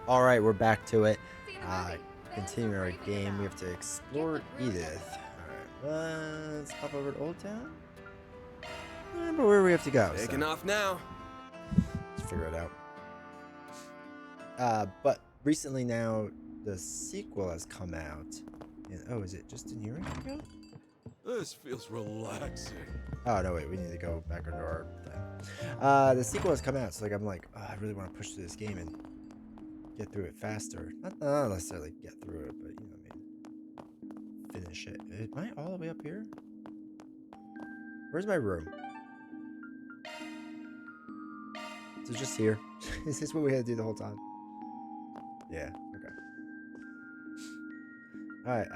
All right, we're back to it. Continuing our game, we have to explore Edith. All right, let's hop over to Old Town. I don't remember where we have to go. Taking off now. Let's figure it out. But recently now, the sequel has come out. And, oh, is it just in here we can go? This feels relaxing. Oh no, wait, we need to go back into our thing. The sequel has come out, so I'm like, oh, I really want to push through this game and get through it faster. Not necessarily get through it, but you know what I mean. Finish it. Am I all the way up here? Where's my room? Is it just here? Is this what we had to do the whole time? Yeah, okay. Alright,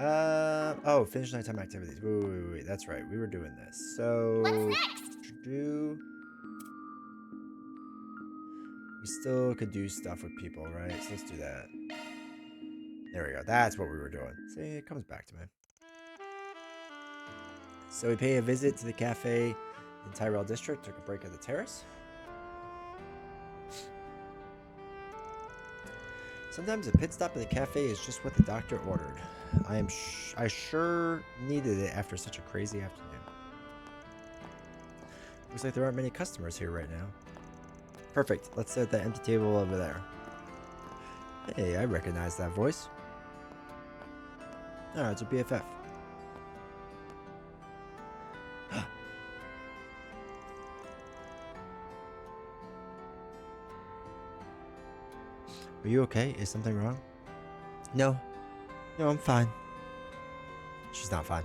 oh, finish nighttime activities. Wait, that's right. We were doing this. So What's next? We still could do stuff with people, right? So let's do that. There we go. That's what we were doing. See, it comes back to me. So we pay a visit to the cafe in Tyrell District, took a break at the terrace. Sometimes a pit stop at the cafe is just what the doctor ordered. I sure needed it after such a crazy afternoon. Looks like there aren't many customers here right now. Perfect. Let's sit at that empty table over there. Hey, I recognize that voice. Oh, it's a BFF. Are you okay? Is something wrong? No. No, I'm fine. She's not fine.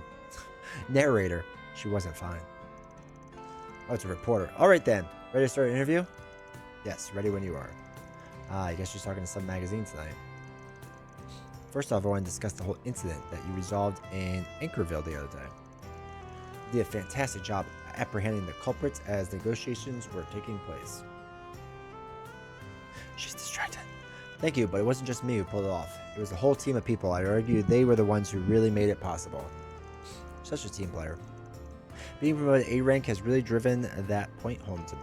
Narrator. She wasn't fine. Oh, it's a reporter. Alright then. Ready to start an interview? Yes, ready when you are. I guess she's talking to some magazine tonight. First off, I want to discuss the whole incident that you resolved in Anchorville the other day. You did a fantastic job apprehending the culprits as negotiations were taking place. She's distracted. Thank you, but it wasn't just me who pulled it off. It was the whole team of people. I argue they were the ones who really made it possible. Such a team player. Being promoted A rank has really driven that point home to me.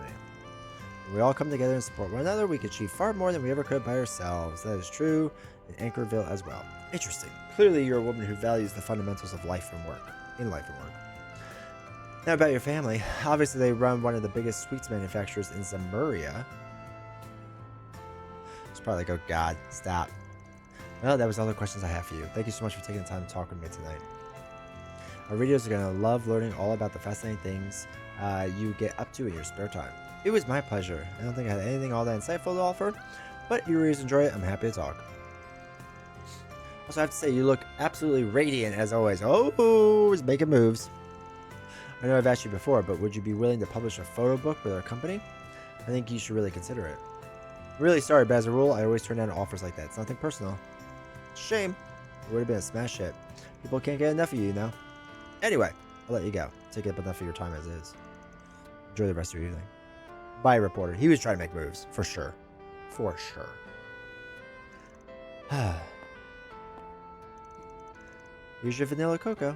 When we all come together and support one another, we can achieve far more than we ever could by ourselves. That is true in Anchorville as well. Interesting. Clearly, you're a woman who values the fundamentals of life and work. In life and work. Now about your family. Obviously, they run one of the biggest sweets manufacturers in Zamuria. It's probably like, oh God, stop. Well, that was all the questions I have for you. Thank you so much for taking the time to talk with me tonight. Our readers are going to love learning all about the fascinating things you get up to in your spare time. It was my pleasure. I don't think I had anything all that insightful to offer, but your readers enjoy it. I'm happy to talk. Also, I have to say, you look absolutely radiant as always. Oh, he's making moves. I know I've asked you before, but would you be willing to publish a photo book with our company? I think you should really consider it. I'm really sorry, but as a rule, I always turn down offers like that. It's nothing personal. Shame. It would have been a smash hit. People can't get enough of you, you know? Anyway, I'll let you go. Take up enough of your time as is. Enjoy the rest of your evening. Bye, reporter. He was trying to make moves. For sure. For sure. Here's your vanilla cocoa.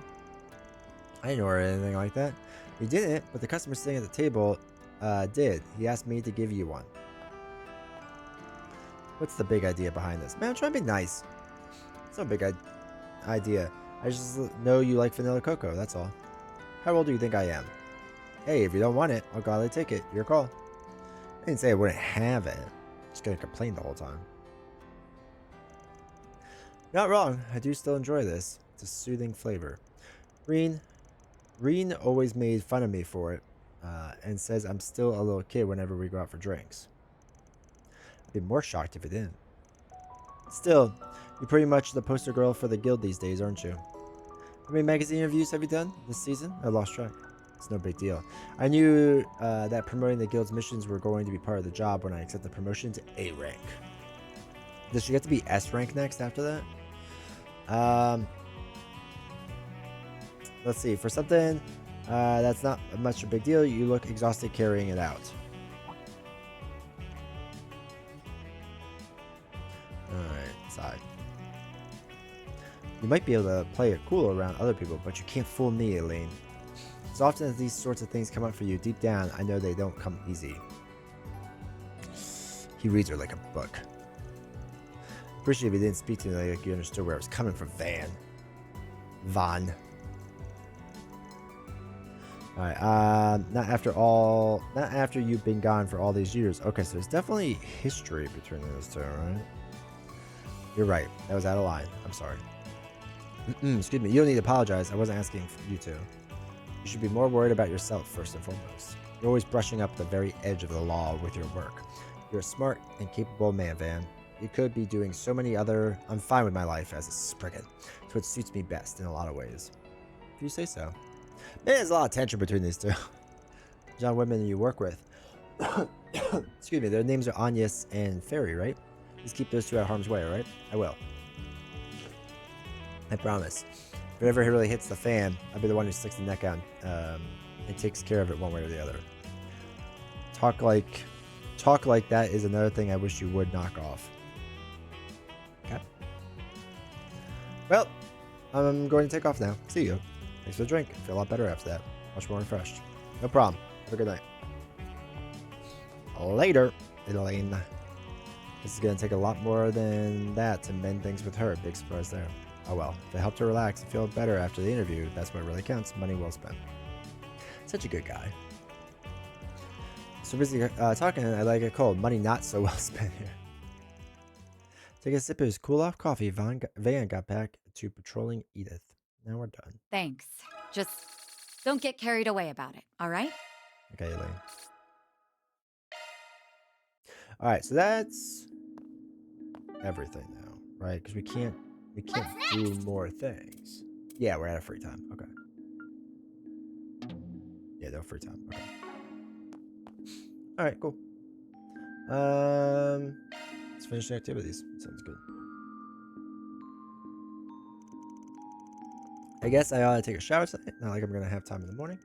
I didn't order anything like that. He didn't, but the customer sitting at the table did. He asked me to give you one. What's the big idea behind this? Man, I'm trying to be nice. It's no big idea. I just know you like vanilla cocoa, that's all. How old do you think I am? Hey, if you don't want it, I'll gladly take it. Your call. I didn't say I wouldn't have it. Just gonna complain the whole time. Not wrong. I do still enjoy this. It's a soothing flavor. Reen always made fun of me for it, and says I'm still a little kid whenever we go out for drinks. I'd be more shocked if it didn't. Still, you're pretty much the poster girl for the guild these days, aren't you? How many magazine reviews have you done this season? I lost track. It's no big deal. I knew that promoting the guild's missions were going to be part of the job when I accepted the promotion to A rank. Does she get to be S rank next after that? Let's see. For something that's not much a big deal, you look exhausted carrying it out. Alright, sigh. You might be able to play it cool around other people, but you can't fool me, Elaine. As often as these sorts of things come up for you, deep down, I know they don't come easy. He reads her like a book. Appreciate if you didn't speak to me like you understood where I was coming from, Von. Alright, not after you've been gone for all these years. Okay, so there's definitely history between those two, right? You're right. That was out of line. I'm sorry. Excuse me. You don't need to apologize. I wasn't asking you to. You should be more worried about yourself first and foremost. You're always brushing up the very edge of the law with your work. You're a smart and capable man, Van. You could be doing so many other... I'm fine with my life as a spriggan. It's what suits me best in a lot of ways. If you say so. Man, there's a lot of tension between these two. John women you work with. Excuse me, their names are Agnes and Fairy, right? Please keep those two out of harm's way, alright? I will. I promise. If it ever really hits the fan, I'll be the one who sticks the neck out and takes care of it one way or the other. Talk like that is another thing I wish you would knock off. Okay. Well, I'm going to take off now. See you. Thanks for the drink. Feel a lot better after that. Much more refreshed. No problem. Have a good night. Later, Elaine. This is going to take a lot more than that to mend things with her. Big surprise there. Oh well. If it helped her relax and feel better after the interview, that's what really counts. Money well spent. Such a good guy. So busy talking, I like it cold. Money not so well spent here. Take a sip of his cool-off coffee. Van got back to patrolling Edith. Now we're done. Thanks. Just don't get carried away about it, all right? Okay, Elaine. Alright, so that's everything now, right? Because we can't do more things. Yeah, we're out of free time. Okay. Yeah, no free time. Okay. Alright, cool. Let's finish the activities. Sounds good. I guess I ought to take a shower tonight. Not like I'm gonna have time in the morning.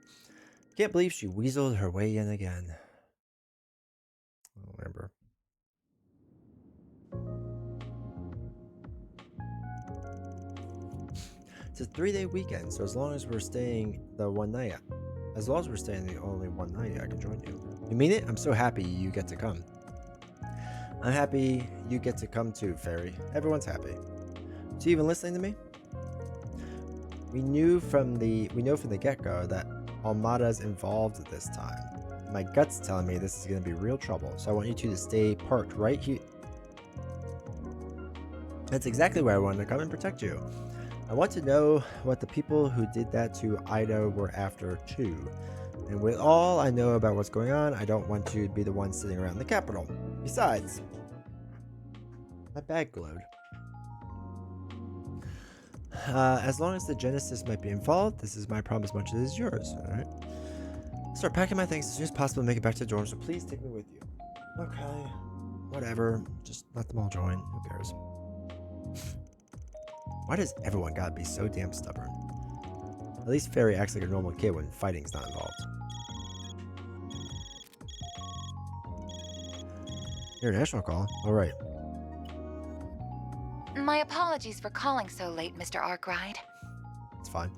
Can't believe she weaseled her way in again. I don't remember. It's a 3-day weekend, so as long as we're staying the only one night, I can join you. You mean it? I'm so happy you get to come. I'm happy you get to come too, Fairy. Everyone's happy. So you even listening to me? We know from the get-go that Almada's involved at this time. My gut's telling me this is going to be real trouble, so I want you two to stay parked right here. That's exactly why I wanted to come and protect you. I want to know what the people who did that to Ida were after too. And with all I know about what's going on, I don't want to be the one sitting around the capital. Besides, my bag glowed. As long as the Genesis might be involved, this is my problem as much as it is yours, alright? Start packing my things as soon as possible and make it back to the dorm, so please take me with you. Okay. Whatever. Just let them all join. Who cares? Why does everyone gotta be so damn stubborn? At least Fairy acts like a normal kid when fighting's not involved. International call? Alright. My apologies for calling so late, Mr. Arkwright. It's fine.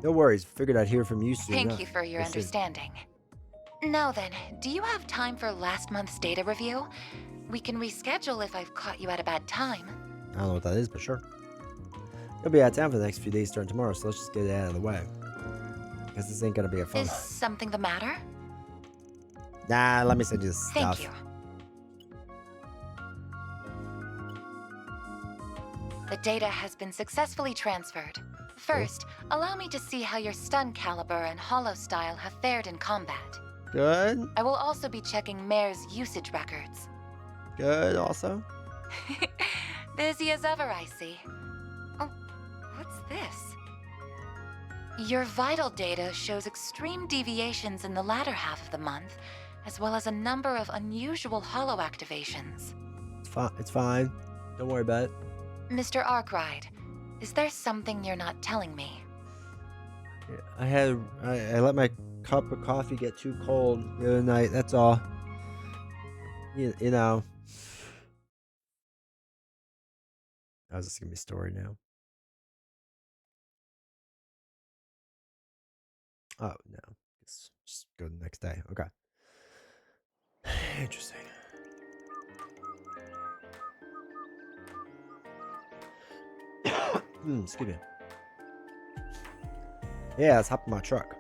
No worries. Figured I'd hear from you soon. Thank you for your understanding. Now then, do you have time for last month's data review? We can reschedule if I've caught you at a bad time. I don't know what that is, but sure. You'll be out of town for the next few days starting tomorrow, so let's just get it out of the way. Because this ain't gonna be a fun Is one. something the matter? Nah, let me send you the stuff. Thank you. The data has been successfully transferred. First, allow me to see how your stun caliber and hollow style have fared in combat. Good. I will also be checking Mare's usage records. Good, also. Busy as ever, I see. Oh, what's this? Your vital data shows extreme deviations in the latter half of the month, as well as a number of unusual hollow activations. It's fine. Don't worry about it. Mr. Arkwright, is there something you're not telling me? I let my cup of coffee get too cold the other night. That's all. You know. I was just gonna be a story now. Oh no. Let's just go the next day. Okay. Interesting. Excuse me. Yeah, let's hop in my truck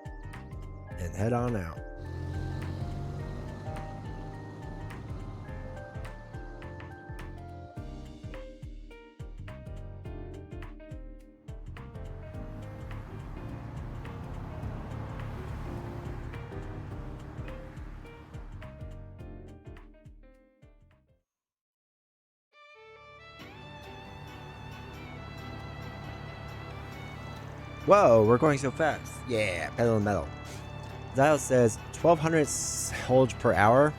and head on out. Whoa, we're going so fast. Yeah, pedal to metal. Dial says 1200 holds per hour.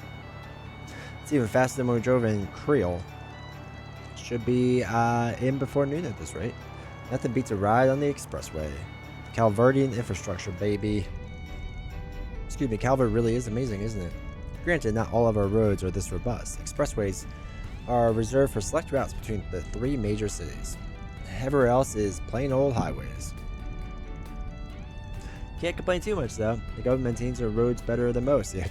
It's even faster than when we drove in Creole. Should be in before noon at this rate. Nothing beats a ride on the expressway. Calverdian infrastructure, baby. Excuse me, Calvert really is amazing, isn't it? Granted, not all of our roads are this robust. Expressways are reserved for select routes between the 3 major cities. Everywhere else is plain old highways. Can't complain too much though. The government maintains our roads better than most. Yeah.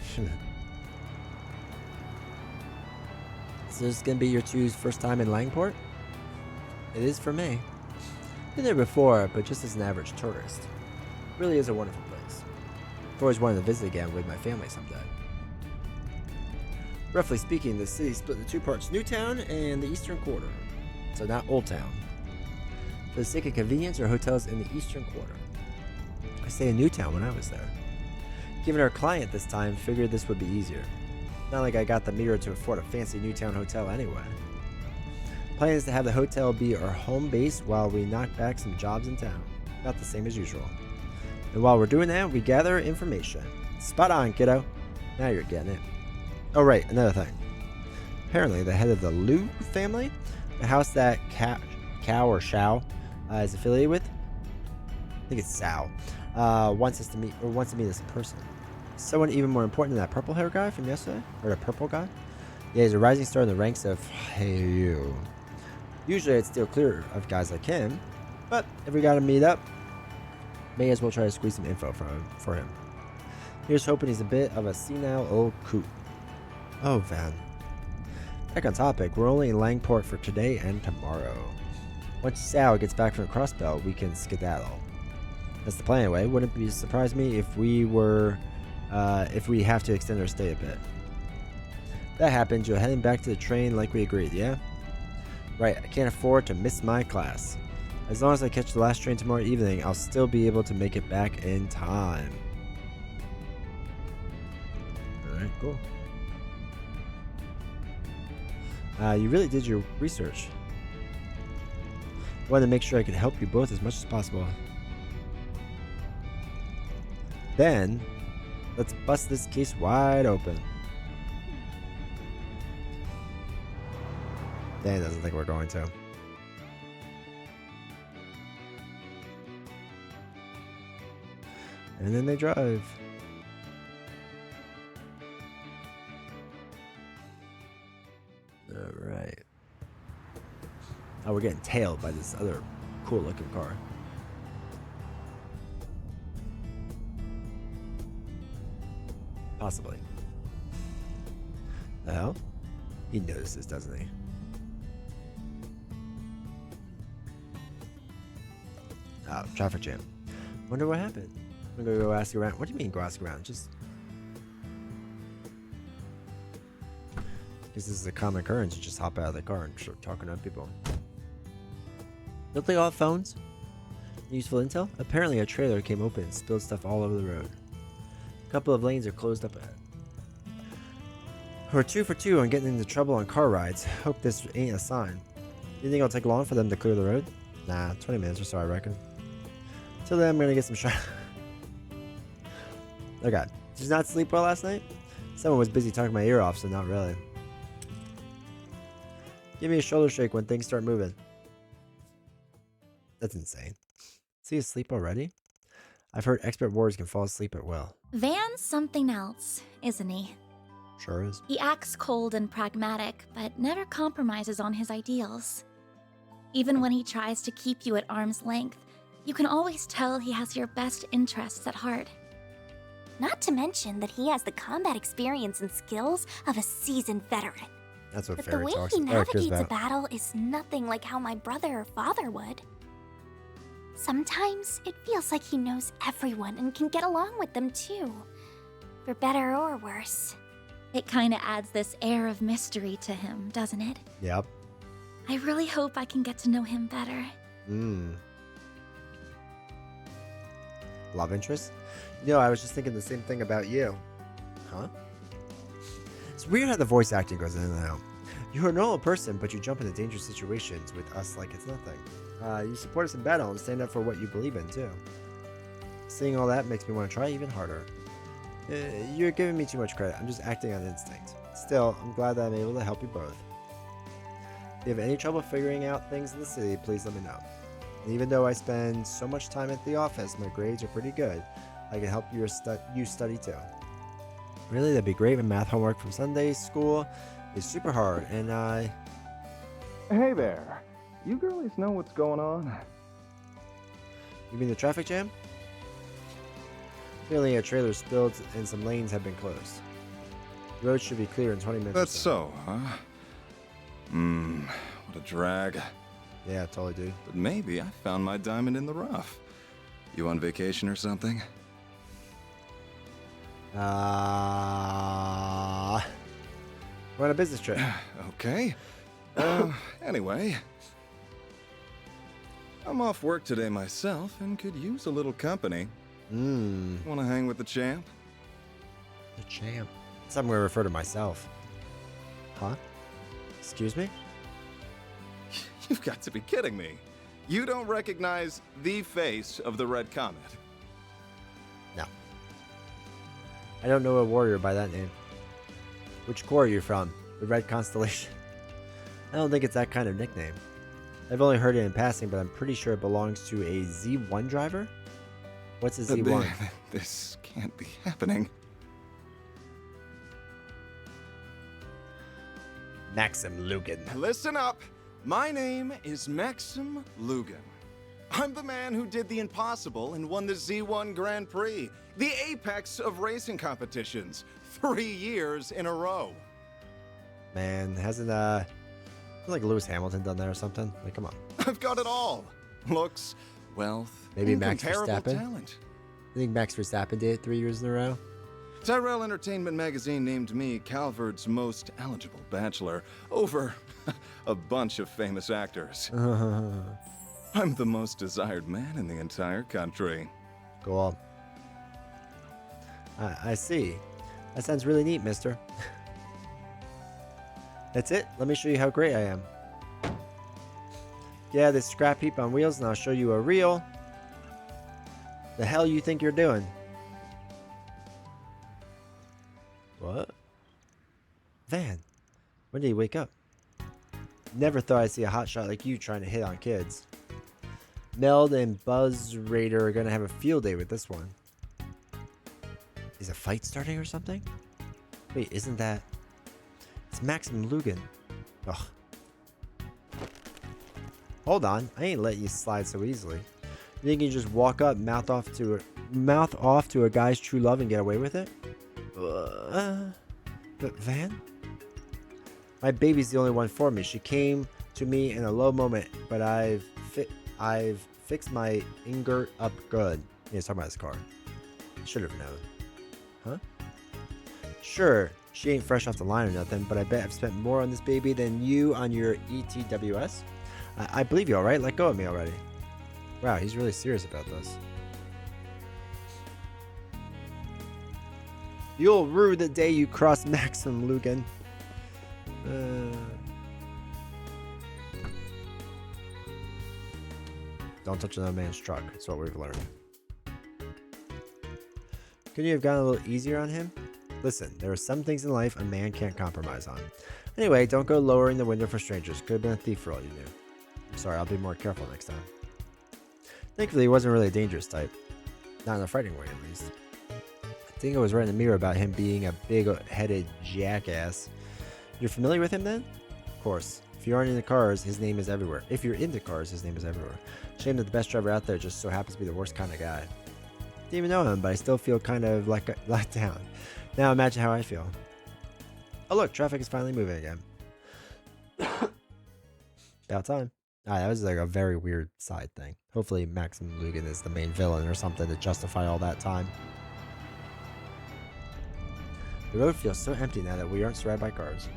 So this is gonna be your two's first time in Langport? It is for me. Been there before, but just as an average tourist. Really is a wonderful place. I've always wanted to visit again with my family someday. Roughly speaking, the city split into 2 parts, Newtown and the Eastern Quarter. So not Old Town. For the sake of convenience, there are hotels in the Eastern Quarter. I stayed in Newtown when I was there. Given our client this time, figured this would be easier. Not like I got the meter to afford a fancy Newtown hotel anyway. Plan is to have the hotel be our home base while we knock back some jobs in town. About the same as usual. And while we're doing that, we gather information. Spot on, kiddo. Now you're getting it. Oh right, another thing. Apparently, the head of the Liu family, the house that Cow or Shao is affiliated with, I think it's Sao, wants to meet us in person. Someone even more important than that purple hair guy from yesterday, or the purple guy. Yeah, he's a rising star in the ranks of Heiyu. Usually, I'd steer clear of guys like him, but if we gotta meet up, may as well try to squeeze some info for him. Here's hoping he's a bit of a senile old coot. Oh, Van. Back on topic, we're only in Langport for today and tomorrow. Once Sal gets back from the crossbelt, we can skedaddle. That's the plan anyway. Wouldn't it surprise me if we have to extend our stay a bit. That happens, you're heading back to the train like we agreed, yeah? Right, I can't afford to miss my class. As long as I catch the last train tomorrow evening, I'll still be able to make it back in time. Alright, cool. You really did your research. I wanted to make sure I could help you both as much as possible. Then, let's bust this case wide open. Dan doesn't think we're going to. And then they drive. Alright. Oh, we're getting tailed by this other cool looking car. Possibly. The hell? He notices, doesn't he? Oh, traffic jam. Wonder what happened. I'm gonna go ask around. What do you mean go ask around? Just... This is a common occurrence. You just hop out of the car and start talking to people. Don't they all have phones? Useful intel? Apparently a trailer came open and spilled stuff all over the road. A couple of lanes are closed up ahead. We're 2 for 2 on getting into trouble on car rides. Hope this ain't a sign. You think it'll take long for them to clear the road? Nah, 20 minutes or so, I reckon. Till then, I'm gonna get some shot. Oh god. Did you not sleep well last night? Someone was busy talking my ear off, so not really. Give me a shoulder shake when things start moving. That's insane. Is he asleep already? I've heard expert warriors can fall asleep at will. Van's something else, isn't he? Sure is. He acts cold and pragmatic, but never compromises on his ideals. Even when he tries to keep you at arm's length, you can always tell he has your best interests at heart. Not to mention that he has the combat experience and skills of a seasoned veteran. That's what But the Fairy way talks he cares navigates a about. battle is nothing like how my brother or father would. Sometimes it feels like he knows everyone and can get along with them too. For better or worse. It kinda adds this air of mystery to him, doesn't it? Yep. I really hope I can get to know him better. Love interest? You know, I was just thinking the same thing about you. Huh? It's weird how the voice acting goes in and out. You're a normal person, but you jump into dangerous situations with us like it's nothing. You support us in battle and stand up for what you believe in, too. Seeing all that makes me want to try even harder. You're giving me too much credit. I'm just acting on instinct. Still, I'm glad that I'm able to help you both. If you have any trouble figuring out things in the city, please let me know. And even though I spend so much time at the office, my grades are pretty good. I can help you study too. Really, that'd be great. My math homework from Sunday school is super hard, and Hey there. You girlies know what's going on? You mean the traffic jam? Apparently a trailer spilled and some lanes have been closed. The road should be clear in 20 minutes. That's so, huh? What a drag. Yeah, totally, dude. But maybe I found my diamond in the rough. You on vacation or something? We're on a business trip. Okay. Anyway. I'm off work today myself and could use a little company. Wanna hang with the champ? The champ. That's how I'm gonna refer to myself. Huh? Excuse me? You've got to be kidding me. You don't recognize the face of the Red Comet. No. I don't know a warrior by that name. Which corps are you from? The Red Constellation? I don't think it's that kind of nickname. I've only heard it in passing, but I'm pretty sure it belongs to a Z1 driver? What's a Z1? This can't be happening. Maxim Lugan. Listen up. My name is Maxim Lugan. I'm the man who did the impossible and won the Z1 Grand Prix, the apex of racing competitions, 3 years in a row. Man, hasn't like Lewis Hamilton done that or something? Like, come on. I've got it all. Looks, wealth, Maybe Max incomparable Verstappen? talent. I think Max Verstappen did it 3 years in a row. Tyrell Entertainment Magazine named me Calvert's most eligible bachelor over a bunch of famous actors. I'm the most desired man in the entire country. Cool. I see. That sounds really neat, mister. That's it. Let me show you how great I am. Yeah, this scrap heap on wheels, and I'll show you a reel. The hell you think you're doing? What? Van, when did he wake up? Never thought I'd see a hotshot like you trying to hit on kids. Meld and Buzz Raider are gonna have a field day with this one. Is a fight starting or something? Wait, isn't that... It's Maxim Lugan. Ugh. Hold on, I ain't letting you slide so easily. You think you can just walk up, mouth off to a guy's true love and get away with it? But Van? My baby's the only one for me. She came to me in a low moment, but I've fixed my ingot up good. Yeah, he's talking about his car. Should have known. Huh? Sure, she ain't fresh off the line or nothing, but I bet I've spent more on this baby than you on your ETWS. I believe you, alright? Let go of me already. Wow, he's really serious about this. You'll rue the day you cross Maxim Lugan. Don't touch another man's truck. That's what we've learned. Couldn't you have gone a little easier on him? Listen, there are some things in life a man can't compromise on. Anyway, don't go lowering the window for strangers. Could have been a thief for all you knew. I'm sorry, I'll be more careful next time. Thankfully, he wasn't really a dangerous type. Not in a frightening way, at least. I think I was right in the mirror about him being a big-headed jackass. You're familiar with him then? Of course. If you aren't into cars, his name is everywhere. If you're into cars, his name is everywhere. Shame that the best driver out there just so happens to be the worst kind of guy. Didn't even know him, but I still feel kind of let down. Now imagine how I feel. Oh look, traffic is finally moving again. About time. That was like a very weird side thing. Hopefully Maxim Lugan is the main villain or something to justify all that time. The road feels so empty now that we aren't surrounded by cars.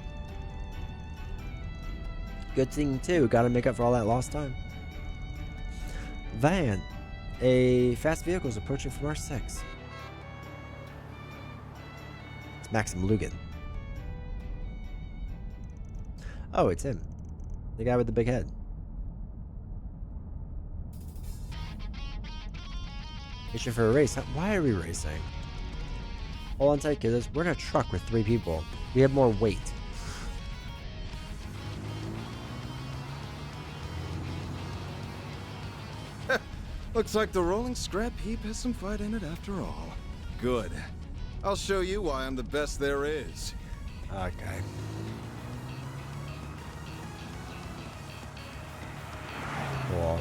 Good thing too, gotta make up for all that lost time. Van. A fast vehicle is approaching from R6. It's Maxim Lugan. Oh, it's him. The guy with the big head. Mission for a race. Why are we racing? Hold on tight, kiddos. We're in a truck with 3 people. We have more weight. Looks like the rolling scrap heap has some fight in it after all. Good. I'll show you why I'm the best there is. Okay. Cool.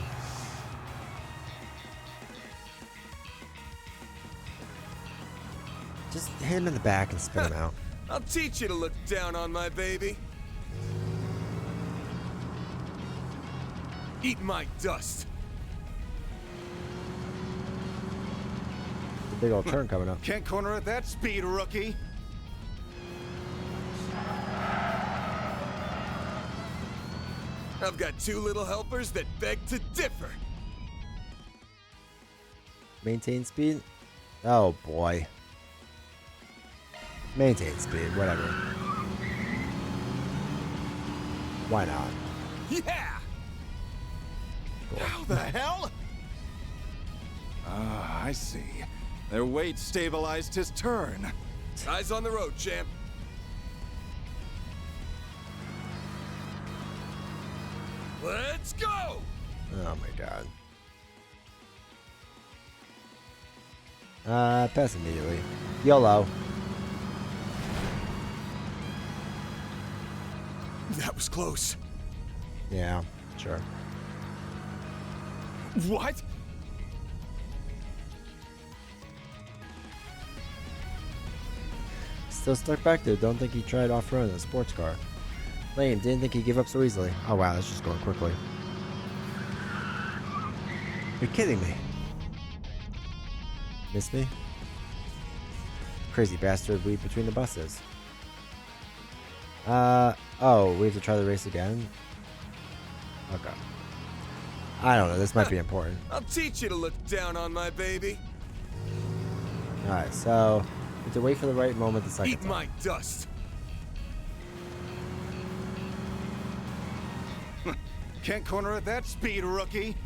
Just hit him in the back and spin him out. I'll teach you to look down on my baby. Eat my dust. The big old turn coming up. Can't corner at that speed, rookie. I've got 2 little helpers that beg to differ. Maintain speed? Oh boy. Maintain speed, whatever. Why not? Yeah! How the hell? Ah, I see. Their weight stabilized his turn. Eyes on the road, champ. Let's go! Oh my god. Pass immediately. YOLO. That was close. Yeah, sure. What? Still stuck back there. Don't think he tried off-road in a sports car. Lame, didn't think he'd give up so easily. Oh wow, that's just going quickly. You're kidding me. Miss me? Crazy bastard, weed between the buses. Oh, we have to try the race again? Okay. I don't know, this might be important. I'll teach you to look down on my baby. Alright, so we have to wait for the right moment the second Eat time. my dust. Can't corner at that speed, rookie.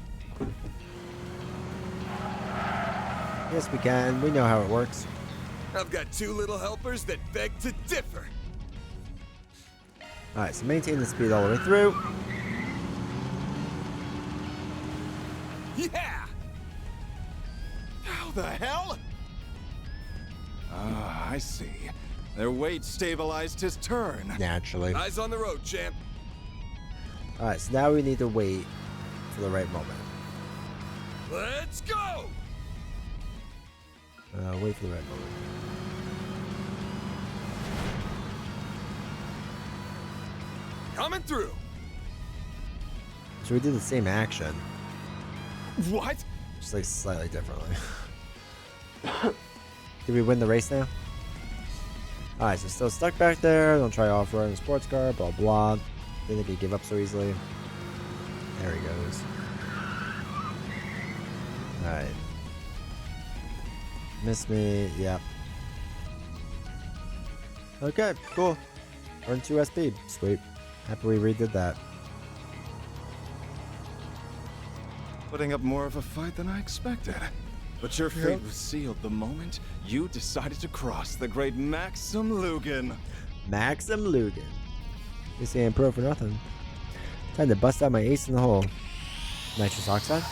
Yes, we can. We know how it works. I've got 2 little helpers that beg to differ. Alright, so maintain the speed all the way through. Yeah! How the hell? Ah, I see. Their weight stabilized his turn. Naturally. Eyes on the road, champ. Alright, so now we need to wait for the right moment. Let's go! Wait for the right moment. Coming through. So we did the same action, What? just like slightly differently. Did we win the race now? Alright, so still stuck back there. Don't try off-road in a sports car, blah blah. Didn't think he'd give up so easily. There he goes. Alright. Miss me, yep. Okay, cool. Earned 2 SP. Sweet. Happy we redid that. Putting up more of a fight than I expected. But your fate was sealed the moment you decided to cross the great Maxim Lugan. Maxim Lugan. This ain't pro for nothing. Time to bust out my ace in the hole. Nitrous oxide?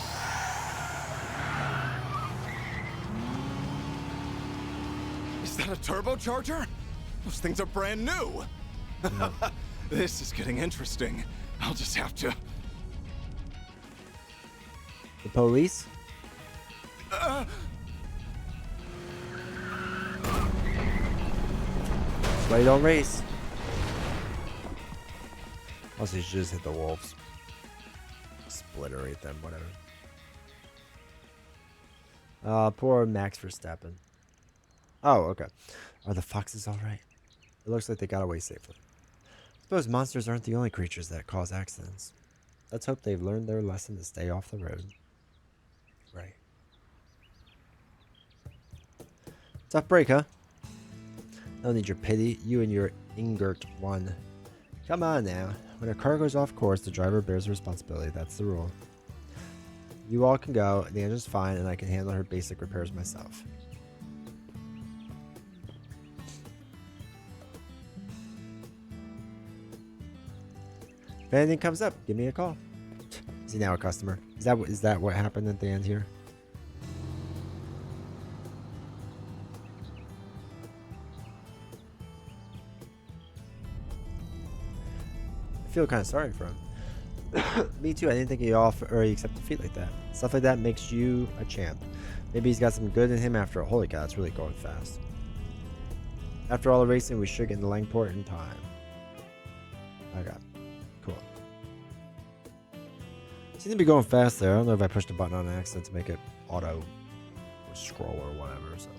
Is that a turbocharger? Those things are brand new. This is getting interesting. I'll just have to... The police? That's why you don't race. Also, you should just hit the wolves. splitterate them, whatever. Poor Max Verstappen. Oh, okay. Are the foxes alright? It looks like they got away safely. Suppose monsters aren't the only creatures that cause accidents. Let's hope they've learned their lesson to stay off the road. Right. Tough break, huh? Don't need your pity, you and your Ingert one. Come on now. When a car goes off course, the driver bears responsibility. That's the rule. You all can go. The engine's fine, and I can handle her basic repairs myself. If anything comes up, give me a call. Is he now a customer? Is that what happened at the end here? I feel kind of sorry for him. Me too. I didn't think he'd offer or he'd accept defeat like that. Stuff like that makes you a champ. Maybe he's got some good in him after all. Holy cow, it's really going fast. After all the racing, we should get into Langport in time. Okay, cool. Seems to be going fast there. I don't know if I pushed a button on accident to make it auto scroll or whatever. So,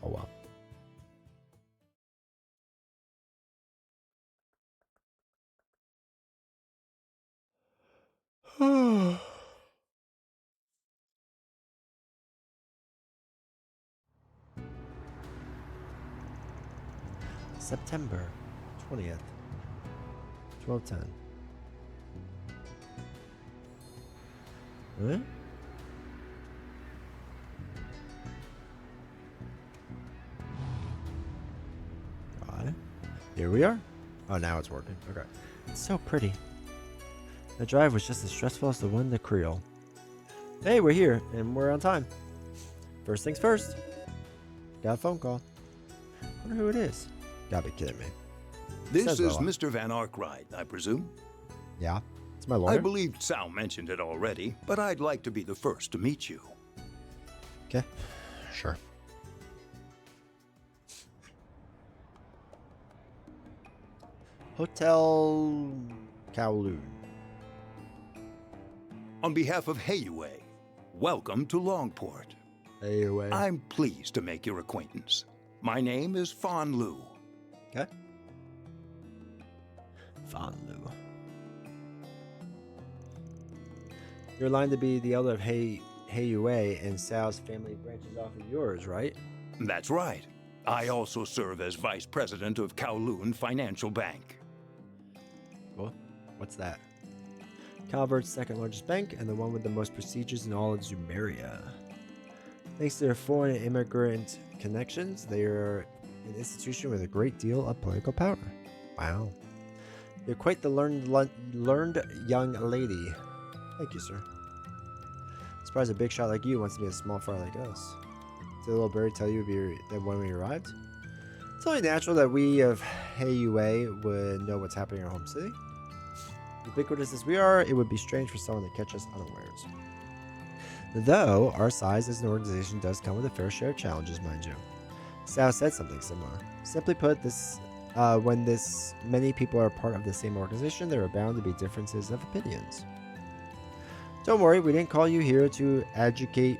oh well. September 20th, 12:10. Huh? Got it. Here we are. Oh, now it's working. Okay. It's so pretty. The drive was just as stressful as the one to Creole. Hey, we're here, and we're on time. First things first. Got a phone call. Wonder who it is. Gotta be kidding me. This Says is Bella. Mr. Van Arkwright, I presume? Yeah, it's my lawyer. I believe Sal mentioned it already, but I'd like to be the first to meet you. Okay, sure. Hotel Kowloon. On behalf of Heyue, welcome to Longport. Hey, away. I'm pleased to make your acquaintance. My name is Fan Lu. Okay. Fanlu. You're aligned to be the elder of Heyue, and Sal's family branches off of yours, right? That's right. I also serve as vice president of Kowloon Financial Bank. Cool. What's that? Calvert's second largest bank and the one with the most procedures in all of Zumeria. Thanks to their foreign and immigrant connections, they are an institution with a great deal of political power. Wow. You're quite the learned young lady. Thank you, sir. Surprised a big shot like you wants to be a small fry like us. Did the little bird tell you that when we arrived? It's only natural that we of Heyue would know what's happening in our home city. Ubiquitous as we are, it would be strange for someone to catch us unawares. Though, our size as an organization does come with a fair share of challenges, mind you. Sal said something similar. Simply put, when this many people are part of the same organization, there are bound to be differences of opinions. Don't worry, we didn't call you here to adjudicate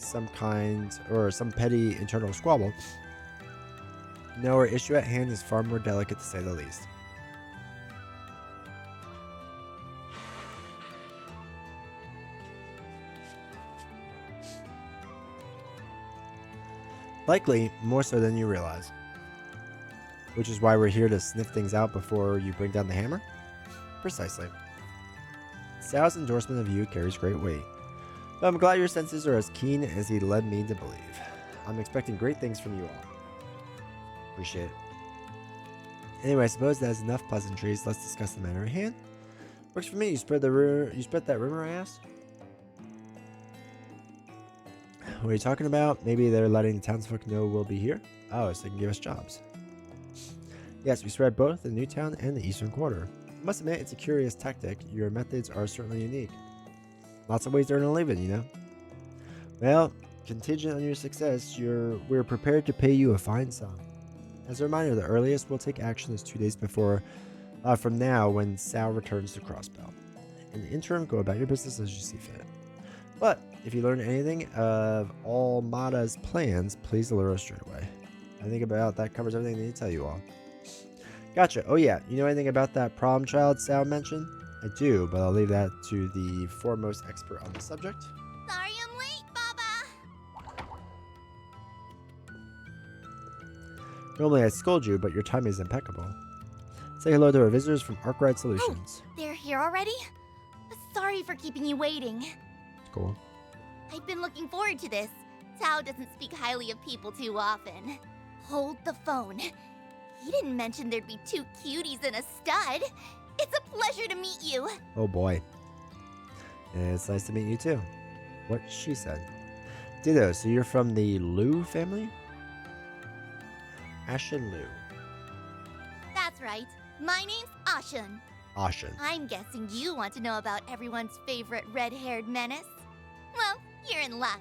some kind or some petty internal squabble. No, our issue at hand is far more delicate to say the least. Likely, more so than you realize. Which is why we're here to sniff things out before you bring down the hammer? Precisely. Sal's endorsement of you carries great weight. But I'm glad your senses are as keen as he led me to believe. I'm expecting great things from you all. Appreciate it. Anyway, I suppose that's enough pleasantries. Let's discuss the matter at hand. Works for me. You spread that rumor I asked? What are you talking about? Maybe they're letting the townsfolk know we'll be here? Oh, so they can give us jobs. Yes, we spread both the New Town and the Eastern Quarter. I must admit, it's a curious tactic. Your methods are certainly unique. Lots of ways to earn a living, you know? Well, contingent on your success, we're prepared to pay you a fine sum. As a reminder, the earliest we'll take action is 2 days before from now when Sal returns to Crossbell. In the interim, go about your business as you see fit. But if you learn anything of Almada's plans, please alert us straight away. I think about that covers everything I need to tell you all. Gotcha. Oh yeah, you know anything about that problem child Sal mentioned? I do, but I'll leave that to the foremost expert on the subject. Sorry I'm late, Baba. Normally I'd scold you, but your timing is impeccable. Say hello to our visitors from Arkwright Solutions. They're here already? Sorry for keeping you waiting. Cool. I've been looking forward to this. Tao doesn't speak highly of people too often. Hold the phone. He didn't mention there'd be 2 cuties and a stud. It's a pleasure to meet you. Oh boy. And it's nice to meet you too. What she said. Ditto, so you're from the Liu family? Ashen Liu. That's right. My name's Ashen. Ashen. I'm guessing you want to know about everyone's favorite red-haired menace. Well, you're in luck.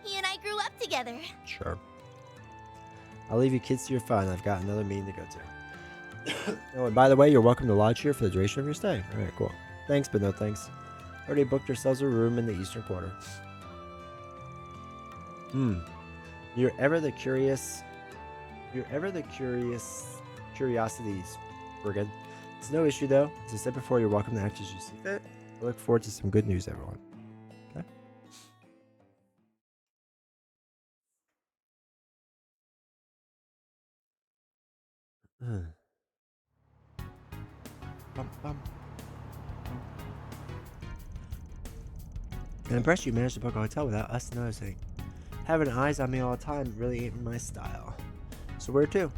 He and I grew up together. Sure. I'll leave you kids to your fun. I've got another meeting to go to. Oh, and by the way, you're welcome to lodge here for the duration of your stay. Alright, cool. Thanks, but no thanks. Already booked yourselves a room in the eastern quarter. You're ever the curiosities, Brigand. It's no issue though. As I said before, you're welcome to act as you see fit. I look forward to some good news, everyone. Okay? Bum, bum. I'm impressed you managed to book a hotel without us noticing. Having eyes on me all the time really ain't my style. So where to?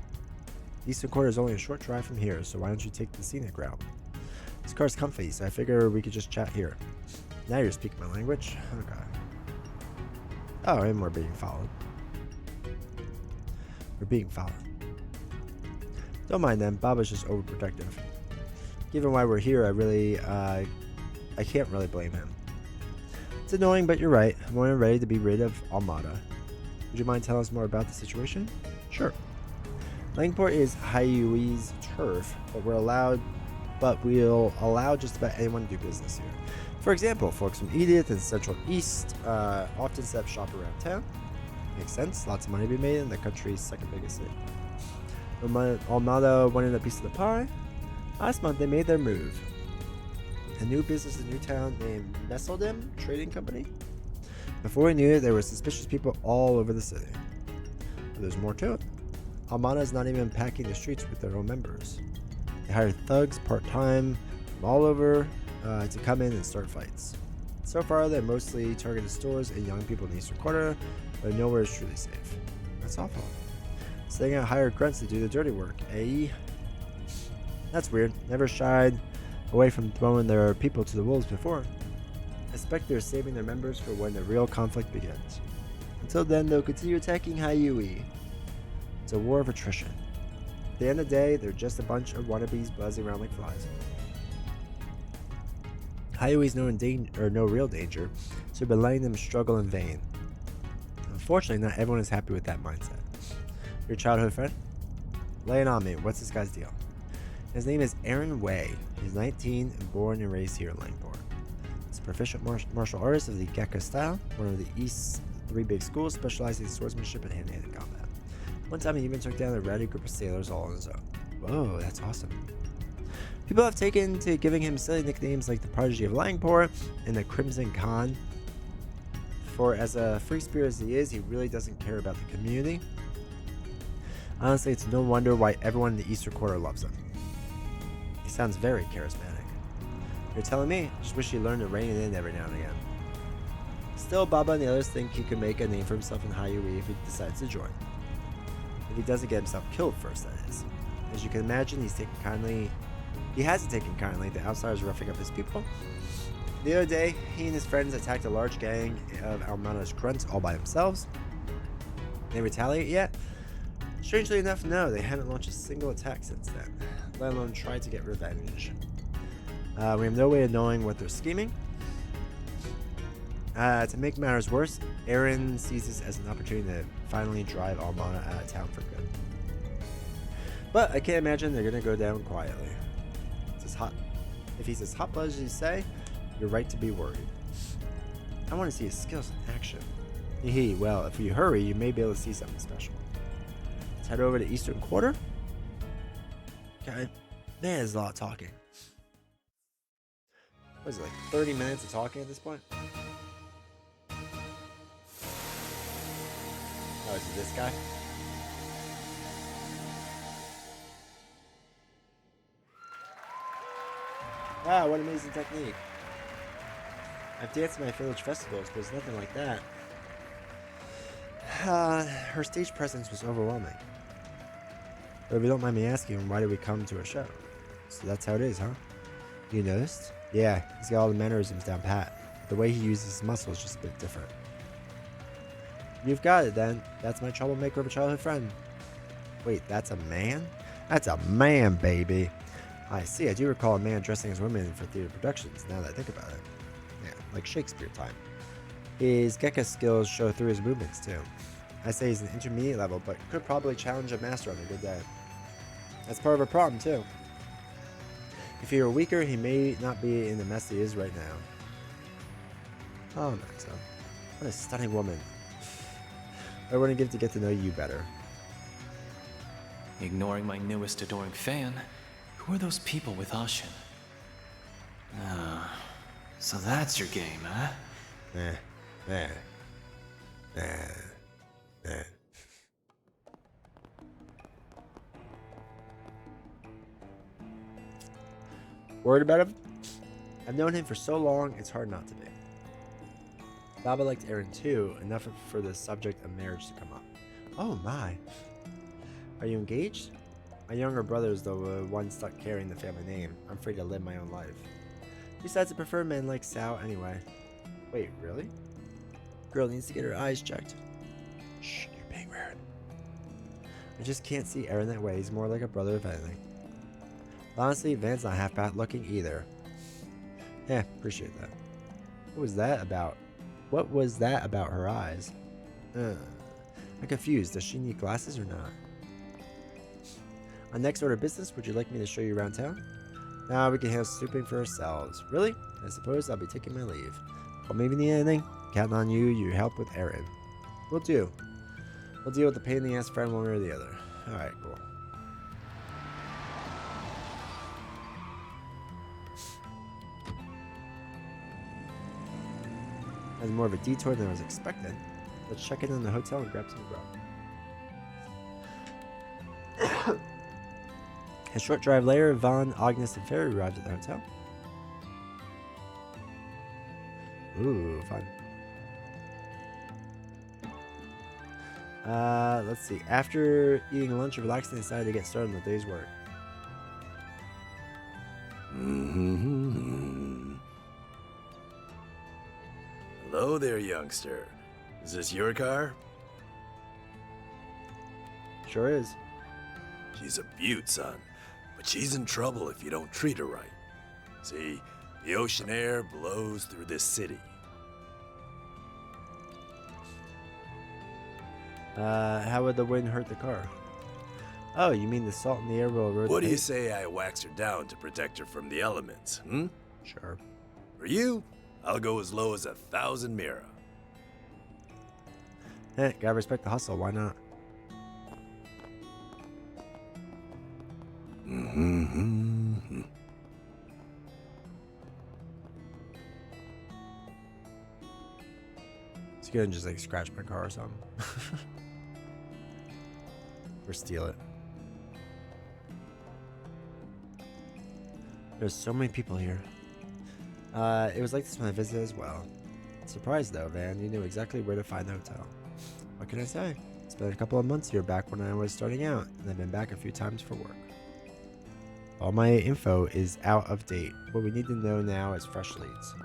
Eastern Quarter is only a short drive from here, so why don't you take the scenic route? This car's comfy, so I figure we could just chat here. Now you're speaking my language? Oh god. Oh, and we're being followed. We're being followed. Don't mind them, Baba's just overprotective. Given why we're here, I can't really blame him. It's annoying, but you're right. I'm more than ready to be rid of Almada. Would you mind telling us more about the situation? Sure. Langport is Hyui's turf, but we'll allow just about anyone to do business here. For example, folks from Edith and Central East often set up shop around town. Makes sense. Lots of money to be made in the country's second biggest city. Almada wanted a piece of the pie. Last month, they made their move. A new business in Newtown named Messeldem Trading Company. Before we knew it, there were suspicious people all over the city. But there's more to it. Almada is not even packing the streets with their own members. They hired thugs part-time from all over to come in and start fights. So far, they mostly targeted stores and young people in the Eastern Quarter, but nowhere is truly safe. That's awful. So they got hired grunts to do the dirty work, eh? That's weird. Never shied away from throwing their people to the wolves before. I expect they're saving their members for when the real conflict begins. Until then, they'll continue attacking Hyui. It's a war of attrition. At the end of the day, they're just a bunch of wannabes buzzing around like flies. Hyui's no real danger, so we've been letting them struggle in vain. Unfortunately, not everyone is happy with that mindset. Your childhood friend? Lay it on me. What's this guy's deal? His name is Aaron Wei. He's 19 and born and raised here in Langport. He's a proficient martial artist of the Gekka style, one of the East's 3 big schools specializing in swordsmanship and hand-to-hand combat. One time he even took down a rowdy group of sailors all on his own. Whoa, that's awesome. People have taken to giving him silly nicknames like the Prodigy of Langport and the Crimson Khan. For as a free spirit as he is, he really doesn't care about the community. Honestly, it's no wonder why everyone in the Eastern Quarter loves him. He sounds very charismatic. You're telling me? Just wish he learned to rein it in every now and again. Still, Baba and the others think he could make a name for himself in Hyui if he decides to join. If he doesn't get himself killed first, that is. As you can imagine, he hasn't taken kindly to outsiders roughing up his people. The other day, he and his friends attacked a large gang of Almada's grunts all by themselves. They retaliate yet? Strangely enough, no, they haven't launched a single attack since then, let alone tried to get revenge. We have no way of knowing what they're scheming. To make matters worse, Aaron sees this as an opportunity to finally drive Almada out of town for good. But I can't imagine they're going to go down quietly. he's as hot-blooded as you say, you're right to be worried. I want to see his skills in action. Hee, well, if you hurry, you may be able to see something special. Let's head over to Eastern Quarter. Okay. Man, there's a lot of talking. What is it, like 30 minutes of talking at this point? Oh, is it this guy? Wow, what amazing technique. I've danced at my village festivals, but it's nothing like that. Her stage presence was overwhelming. But if you don't mind me asking, why did we come to a show? So that's how it is, huh? You noticed? Yeah, he's got all the mannerisms down pat. The way he uses his muscles is just a bit different. You've got it then. That's my troublemaker of a childhood friend. Wait, that's a man? That's a man, baby. I see. I do recall a man dressing as women for theater productions, now that I think about it. Yeah, like Shakespeare time. His Gekka skills show through his movements, too. I say he's an intermediate level, but could probably challenge a master on a good day. That's part of a problem, too. If he were weaker, he may not be in the mess he is right now. Oh, Maxo. What a stunning woman. I wouldn't give to get to know you better. Ignoring my newest adoring fan, who are those people with Ashin? So that's your game, huh? Worried about him? I've known him for so long, it's hard not to be. Baba liked Aaron too, enough for the subject of marriage to come up. Oh my. Are you engaged? My younger brother is the one stuck carrying the family name. I'm free to live my own life. Besides, I prefer men like Sal anyway. Wait, really? Girl needs to get her eyes checked. Shh, you're being weird. I just can't see Aaron that way. He's more like a brother if anything. Honestly, Van's not half bad looking either. Yeah, appreciate that. What was that about? What was that about her eyes? I'm confused. Does she need glasses or not? On next order of business, would you like me to show you around town? Now we can handle snooping for ourselves. Really? I suppose I'll be taking my leave. Well, maybe need anything? Counting on you, your help with Aaron. We'll do. We'll deal with the pain in the ass friend one way or the other. Alright, cool. That's more of a detour than I was expecting. Let's check in on the hotel and grab some grub. A short drive later, Vaughn, Agnes, and Fairy arrived at the hotel. Ooh, fun. Let's see. After eating lunch and relaxing, they decided to get started on the day's work. Hello there, youngster. Is this your car? Sure is. She's a beaut, son. But she's in trouble if you don't treat her right. See, the ocean air blows through this city. How would the wind hurt the car? Oh, you mean the salt in the air will erode What do the you paint? say I wax her down to protect her from the elements, hmm? Sure. For you, I'll go as low as 1,000 mira. Gotta respect the hustle, why not? It's gonna just like scratch my car or something. Or steal it. There's so many people here. It was like this when I visited as well. Surprised though, Van, you knew exactly where to find the hotel. What can I say? It's been a couple of months here back when I was starting out, and I've been back a few times for work. All my info is out of date. What we need to know now is fresh leads.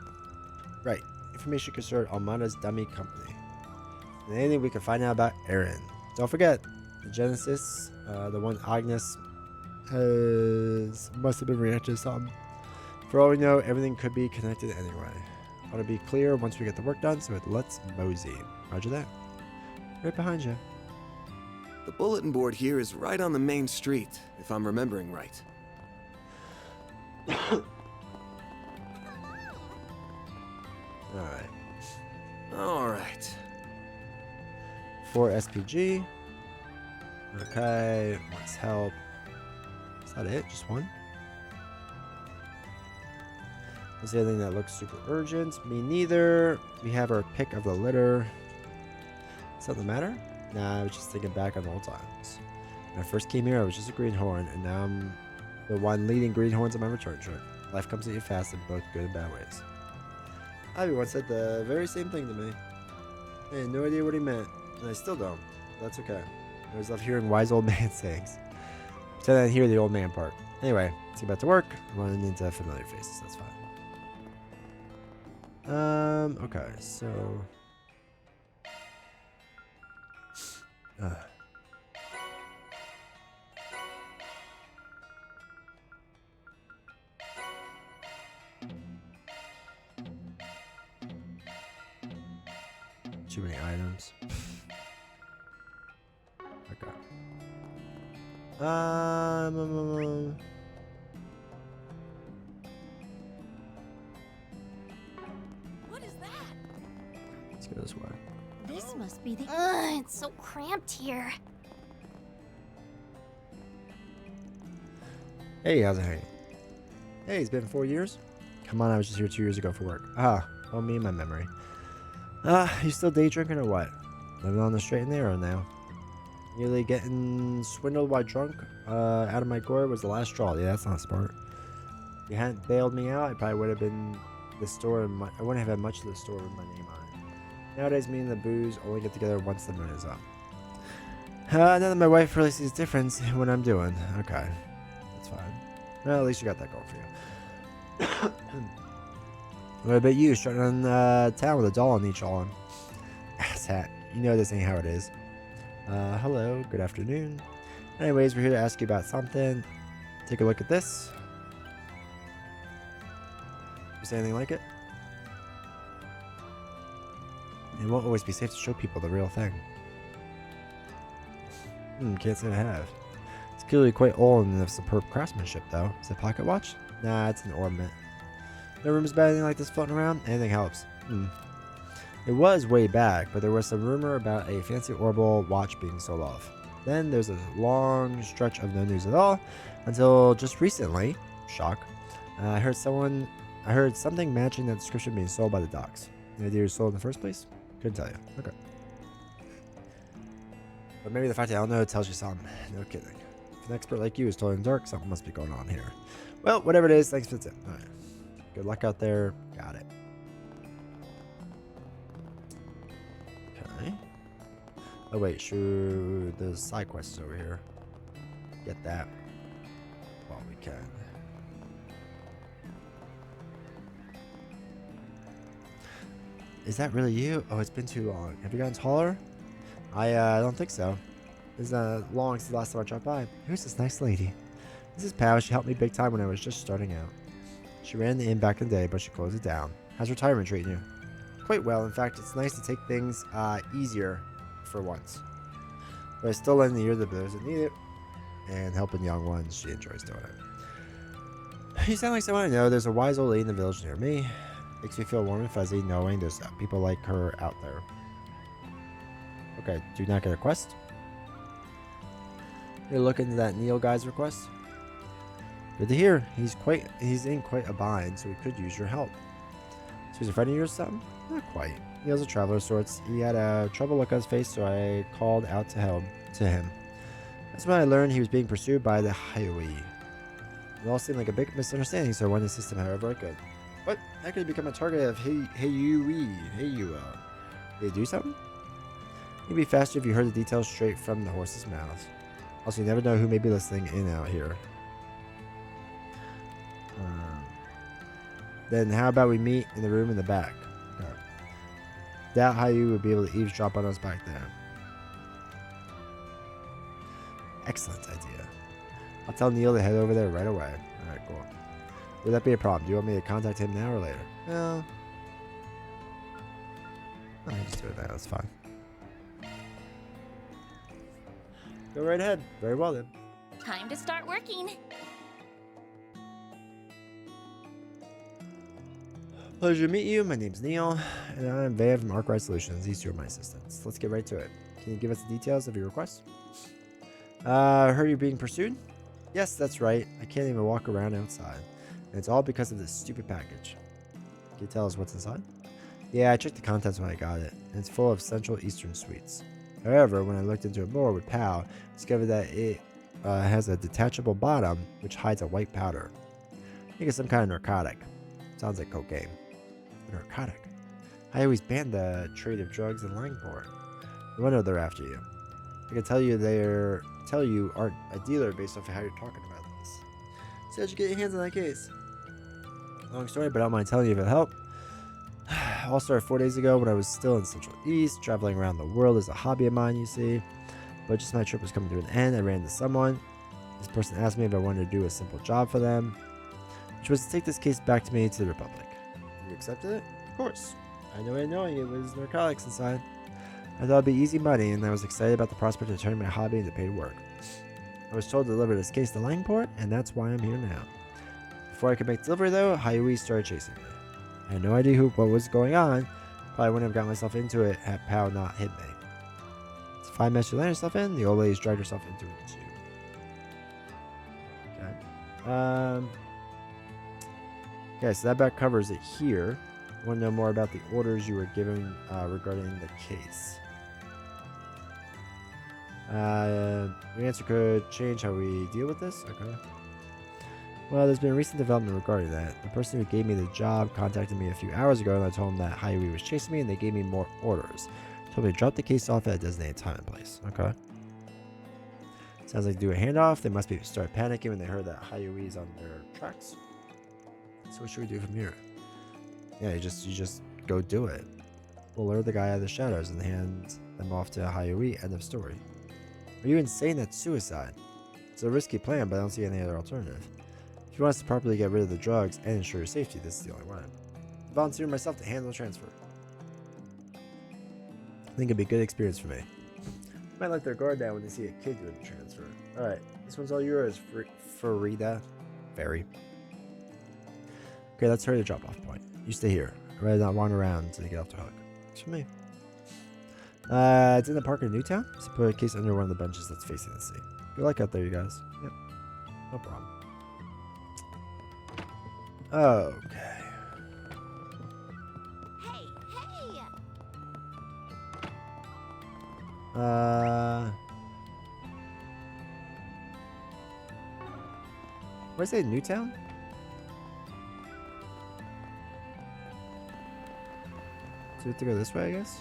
Right. Information concerning Almada's dummy company. And anything we can find out about Aaron. Don't forget, the Genesis, the one Agnes must have been reacting to something. For all we know, everything could be connected anyway. Ought to be clear once we get the work done, so let's mosey. Roger that. Right behind you. The bulletin board here is right on the main street, if I'm remembering right. Alright. Alright. 4 SPG. Okay, wants help. Is that it? Just one? Is there anything that looks super urgent? Me neither. We have our pick of the litter. Something the matter? Nah, I was just thinking back on old times. When I first came here, I was just a greenhorn, and now I'm the one leading greenhorns on my return trip. Life comes at you fast in both good and bad ways. Ivy once said the very same thing to me. I had no idea what he meant, and I still don't. That's okay. I always love hearing wise old man sayings. Pretend I didn't hear the old man part. Anyway, let's get back to work. I'm running into familiar faces. That's fine. Okay, so... Too many items. Okay. What is that? Let's go this way. This must be the. Ugh, it's so cramped here. Hey, how's it hanging? Hey, it's been 4 years? Come on, I was just here 2 years ago for work. Oh, me and my memory. You still day drinking or what? Living on the straight and narrow now. Nearly getting swindled while drunk out of my gourd was the last straw. Yeah, that's not smart. If you hadn't bailed me out, I probably would have been the store. I wouldn't have had much of the store with my name on it. Nowadays, me and the booze only get together once the moon is up. Now that my wife really sees a difference in what I'm doing. Okay, that's fine. Well, at least you got that going for you. What about you? Strutting on town with a doll on each arm. Ass hat. You know this ain't how it is. Hello. Good afternoon. Anyways, we're here to ask you about something. Take a look at this. You say anything like it? It won't always be safe to show people the real thing. Can't say I have. It's clearly quite old and of superb craftsmanship, though. Is it a pocket watch? Nah, it's an ornament. No rumors about anything like this floating around? Anything helps. It was way back, but there was some rumor about a fancy orbital watch being sold off. Then there's a long stretch of no news at all, until just recently, shock, I heard something matching that description being sold by the docks. The idea was sold in the first place? Couldn't tell you. Okay. But maybe the fact that I don't know tells you something. No kidding. If an expert like you is totally in the dark, something must be going on here. Well, whatever it is, thanks for the tip. Alright. Good luck out there. Got it. Okay. Oh wait, shoot, there's side quests over here. Get that while we can. Is that really you? Oh, it's been too long. Have you gotten taller? I don't think so. It's long since the last time I dropped by. Who's this nice lady? This is Pal. She helped me big time when I was just starting out. She ran the inn back in the day, but she closed it down. How's retirement treating you? Quite well. In fact, it's nice to take things easier for once. But I still lend the ear to those that need it. And helping young ones, she enjoys doing it. You sound like someone I know. There's a wise old lady in the village near me. Makes me feel warm and fuzzy knowing there's people like her out there. Okay, do not get a quest. You're looking into that Neil guy's request? Good to hear. He's in quite a bind, so he could use your help. So he's a friend of yours or something? Not quite. Neil's a traveler of sorts. He had a trouble look on his face, so I called out to him. That's when I learned he was being pursued by the Highway. It all seemed like a big misunderstanding, so I wanted to assist him however I could. What? How could he become a target of Hey-you-wee? Did they do something? It'd be faster if you heard the details straight from the horse's mouth. Also, you never know who may be listening in out here. Then how about we meet in the room in the back? Okay. Doubt how you would be able to eavesdrop on us back there. Excellent idea. I'll tell Neil to head over there right away. Alright, cool. Would that be a problem? Do you want me to contact him now or later? No. I'll just do it now. That's fine. Go right ahead. Very well then. Time to start working. Pleasure to meet you. My name's Neil, and I'm Van from Arkwright Solutions. These two are my assistants. Let's get right to it. Can you give us the details of your request? I heard you're being pursued? Yes, that's right. I can't even walk around outside. And it's all because of this stupid package. Can you tell us what's inside? Yeah, I checked the contents when I got it, and it's full of Central Eastern sweets. However, when I looked into it more with POW, I discovered that it has a detachable bottom, which hides a white powder. I think it's some kind of narcotic. Sounds like cocaine. A narcotic? I always banned the trade of drugs in Langport. No wonder they're after you. I can tell you aren't a dealer based off of how you're talking about this. So how'd you get your hands on that case? Long story, but I don't mind telling you if it helped. All started 4 days ago when I was still in Central East, traveling around the world is a hobby of mine, you see. But just my trip was coming to an end, I ran into someone. This person asked me if I wanted to do a simple job for them, which was to take this case back to me to the Republic. You accepted it? Of course. I know knowing it was narcotics inside. I thought it'd be easy money, and I was excited about the prospect of turning my hobby into paid work. I was told to deliver this case to Langport, and that's why I'm here now. Before I could make delivery, though, Hayui started chasing me. I had no idea what was going on. Probably wouldn't have got myself into it had Pow not hit me. It's 5 minutes to land herself in. The old lady's dragged herself into it too. Okay. Okay, so that about covers it here. I want to know more about the orders you were given regarding the case. Your answer could change how we deal with this. Okay. Well, there's been a recent development regarding that. The person who gave me the job contacted me a few hours ago, and I told him that Hayui was chasing me, and they gave me more orders. Told me to drop the case off at a designated time and place. Okay. Sounds like to do a handoff. They must be start panicking when they heard that Hayui's on their tracks. So what should we do from here? Yeah, you just go do it. We'll lure the guy out of the shadows and hand them off to Hayui. End of story. Are you insane? That's suicide. It's a risky plan, but I don't see any other alternative. If you want us to properly get rid of the drugs and ensure your safety, this is the only way. I volunteer myself to handle the transfer. I think it'd be a good experience for me. Might let their guard down when they see a kid doing the transfer. Alright, this one's all yours, Farida. Fairy. Okay, let's hurry the drop-off point. You stay here. I'd rather not wander around until you get off the hook. It's for me. It's in the park in Newtown. So put a case under one of the benches that's facing the sea. Good luck out there, you guys. Yep. No problem. Okay. Hey, hey! Where's it? Newtown? So we have to go this way, I guess?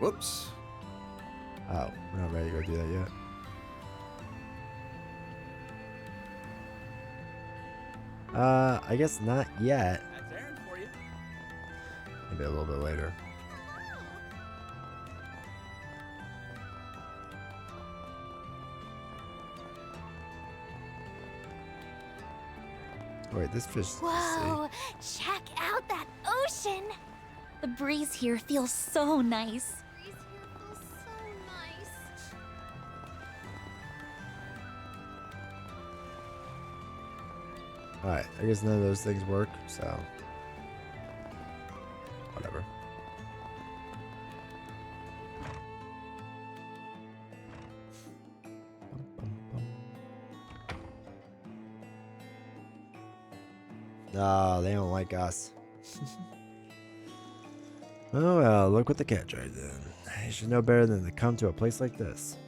Whoops. Oh, we're not ready to go do that yet. I guess not yet. That's Aaron for you. Maybe a little bit later. Wait, this fish. Whoa! Check out that ocean! The breeze here feels so nice. Breeze here feels so nice. Alright, I guess none of those things work, so. Whatever. No, they don't like us. Oh well, look what the cat tried then. You should know better than to come to a place like this.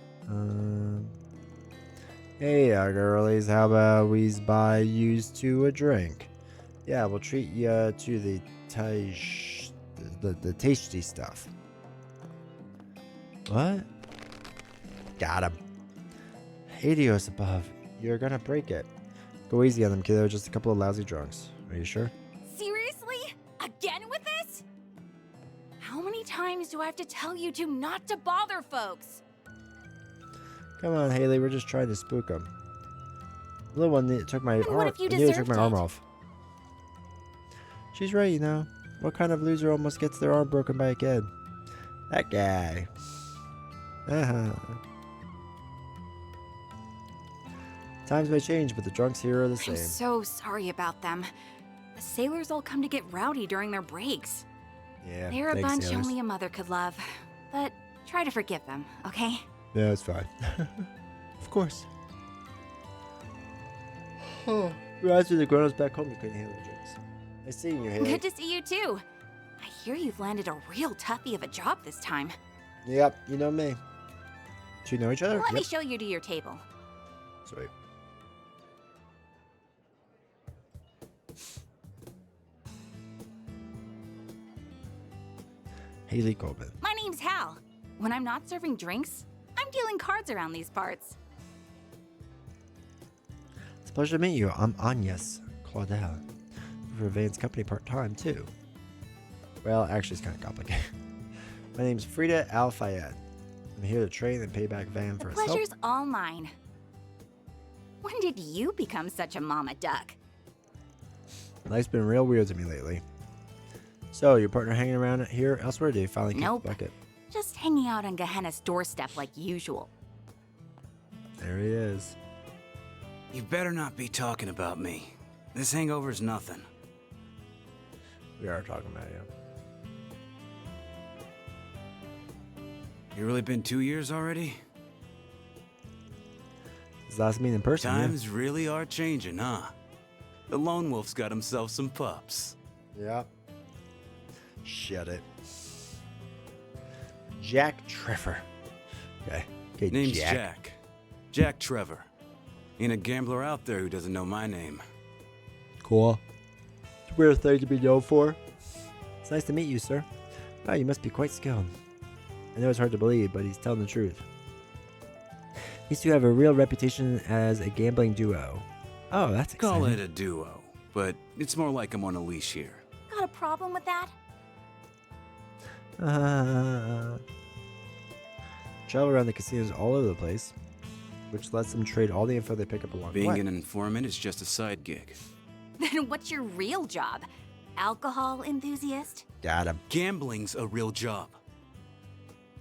Hey, girlies, how about we buy yous to a drink? Yeah, we'll treat you to the tasty stuff. What? Got him. Adios above. You're gonna break it. Go easy on them, kiddo. Just a couple of lousy drunks. Are you sure? Seriously? Again with this? How many times do I have to tell you two not to bother folks? Come on, Haley. We're just trying to spook them. The little one took my arm. what if you nearly took deserved my arm it? off. She's right, you know. What kind of loser almost gets their arm broken by a kid? That guy. Times may change, but the drunks here are the same. I'm so sorry about them. The sailors all come to get rowdy during their breaks. Yeah, They're a thanks, bunch sailors. only a mother could love. But try to forgive them, okay? Yeah, it's fine. Of course. Oh, reminds me of the grown-ups back home who couldn't handle the drinks. Nice seeing you, Haley. Good to see you too. I hear you've landed a real toughie of a job this time. Yep, you know me. Do you know each other? Let me Yep. show you to your table. Sweet. Haley Coleman. My name's Hal. When I'm not serving drinks, I'm dealing cards around these parts. It's a pleasure to meet you. I'm Agnes Claudel. For Van's company part-time, too. Well, actually, it's kind of complicated. My name's Frida Al-Fayed. I'm here to train and pay back Van The for his help. pleasure's all mine. When did you become such a mama duck? Life's been real weird to me lately. So, your partner hanging around here elsewhere? Do you finally kick Nope. the bucket? Just hanging out on Gehenna's doorstep like usual. There he is. You better not be talking about me. This hangover's nothing. We are talking about you. You really been 2 years already? His last meeting in person, Times really are changing, huh? The lone wolf's got himself some pups. yeah. Shut it. Jack Trevor. Okay. Okay, Name's Jack. Jack Trevor. Ain't a gambler out there who doesn't know my name. Cool. It's a weird thing to be known for. It's nice to meet you, sir. Wow, you must be quite skilled. I know it's hard to believe, but he's telling the truth. These two have a real reputation as a gambling duo. Oh, that's exciting. Call it a duo, but it's more like I'm on a leash here. Got a problem with that? Travel around the casinos all over the place, which lets them trade all the info they pick up along the Being way. an informant is just a side gig. Then what's your real job? Alcohol enthusiast? Got him. Gambling's a real job.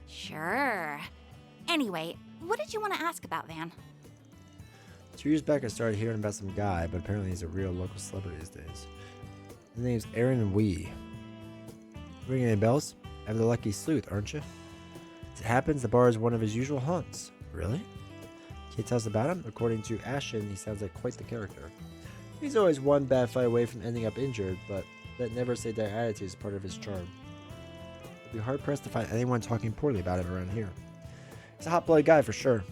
Sure. Anyway, what did you want to ask about, Van? 2 years back, I started hearing about some guy, but apparently he's a real local celebrity these days. His name's Aaron Wee. Ringing any bells? I'm the lucky sleuth, aren't you? As it happens, the bar is one of his usual haunts. Really? Can you tell us about him? According to Ashton, he sounds like quite the character. He's always one bad fight away from ending up injured, but that never say die attitude is part of his charm. You'd be hard-pressed to find anyone talking poorly about him around here. He's a hot-blooded guy for sure.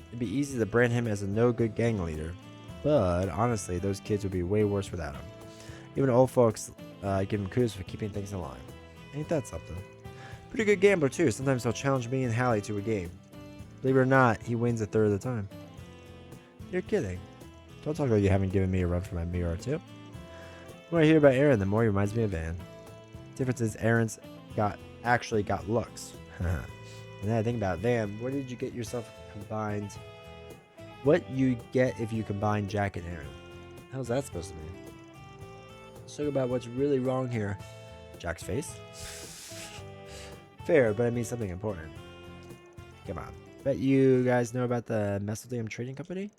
It'd be easy to brand him as a no-good gang leader, but honestly, those kids would be way worse without him. Even old folks give him kudos for keeping things in line. Ain't that something? Pretty good gambler too. Sometimes he'll challenge me and Hallie to a game. Believe it or not, he wins a third of the time. You're kidding. Don't talk like you haven't given me a run for my mirror too. The more I hear about Aaron, the more he reminds me of Van. Difference is Aaron's actually got looks. And then I think about Van. What did you get yourself combined? What you get if you combine Jack and Aaron? How's that supposed to be? Let's talk about what's really wrong here. Jack's face? Fair, but I mean something important. Come on. Bet you guys know about the Mesothelium Trading Company?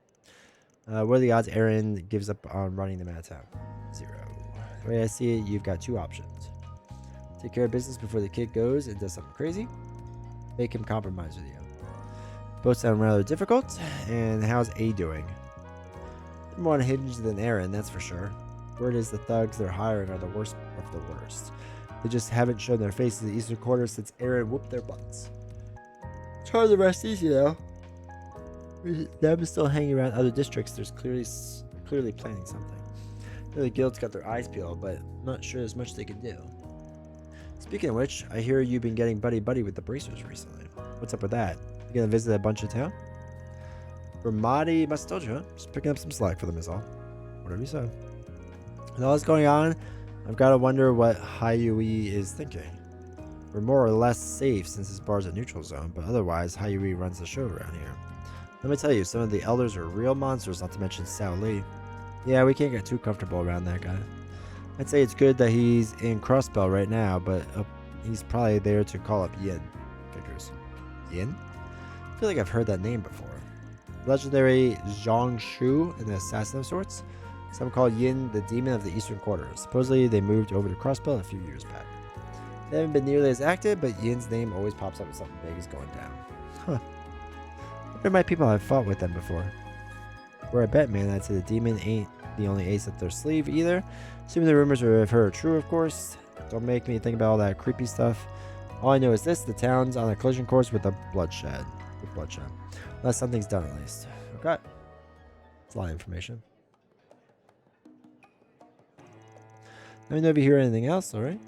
What are the odds Aaron gives up on running them out of town? 0. The way I see it, you've got two options. Take care of business before the kid goes and does something crazy. Make him compromise with you. Both sound rather difficult, and how's A doing? They're more unhinged than Aaron, that's for sure. Word is the thugs they're hiring are the worst of the worst. They just haven't shown their faces in the Eastern Quarter since Aaron whooped their butts. It's hard to rest easy though. With them still hanging around other districts, there's clearly planning something. The guild's got their eyes peeled, but I'm not sure there's much they can do. Speaking of which, I hear you've been getting buddy-buddy with the bracers recently. What's up with that? You gonna visit a bunch of town? Ramadi Mastoja, just picking up some slack for them is all. Whatever you say. With all this going on, I've got to wonder what Hayui is thinking. We're more or less safe since this bar's a neutral zone, but otherwise Hayui runs the show around here. Let me tell you, some of the elders are real monsters, not to mention Sao Lee. Yeah, we can't get too comfortable around that guy. I'd say it's good that he's in Crossbell right now, but he's probably there to call up Yin. Figures. Yin? I feel like I've heard that name before. Legendary Zhang Shu, an assassin of sorts? Some call Yin the demon of the Eastern Quarter. Supposedly, they moved over to Crossbell a few years back. They haven't been nearly as active, but Yin's name always pops up when something big is going down. Huh. Wonder my people have fought with them before. Where I bet, man, I'd say the demon ain't the only ace up their sleeve either. Assuming the rumors of her are true, of course. Don't make me think about all that creepy stuff. All I know is this: the town's on a collision course with bloodshed. Unless something's done, at least. Okay. It's a lot of information. Let me know if you hear anything else, alright?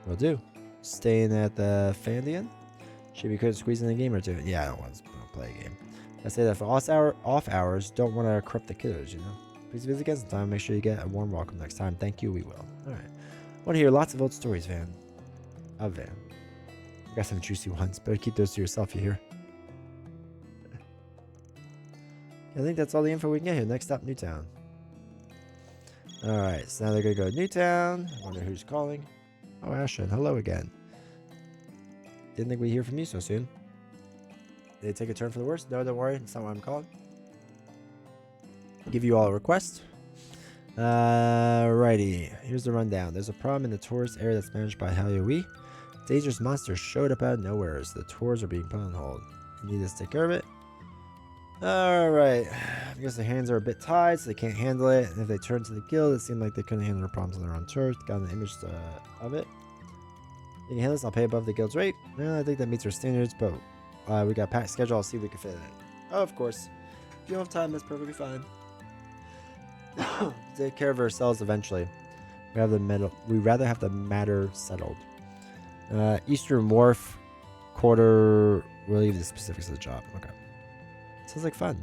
Will do. Staying at the Fandian? Should we could squeeze in a game or two? Yeah, I don't want to play a game. I say that for off hours, don't want to corrupt the kiddos, you know? Please visit again sometime. Make sure you get a warm welcome next time. Thank you, we will. Alright. I want to hear lots of old stories, Van. Van. I got some juicy ones. Better keep those to yourself, you hear? I think that's all the info we can get here. Next stop, Newtown. Alright, so now they're going to go to Newtown. I wonder who's calling. Oh, Ashton, hello again. Didn't think we'd hear from you so soon. Did it take a turn for the worse? No, don't worry. That's not what I'm calling. Give you all a request. Alrighty. Here's the rundown. There's a problem in the tourist area that's managed by Halioui. Dangerous monsters showed up out of nowhere, so the tours are being put on hold. You need us to take care of it? Alright. I guess their hands are a bit tied, so they can't handle it. And if they turn to the guild, it seemed like they couldn't handle the problems on their own turf. Got an image of it. You can handle this, I'll pay above the guild's rate. Well, I think that meets our standards, but we got a packed schedule. I'll see if we can fit it in. Oh, of course. If you don't have time, that's perfectly fine. Take care of ourselves eventually. We'd rather have the matter settled. Eastern Wharf Quarter. We'll leave the specifics of the job. Okay. Sounds like fun.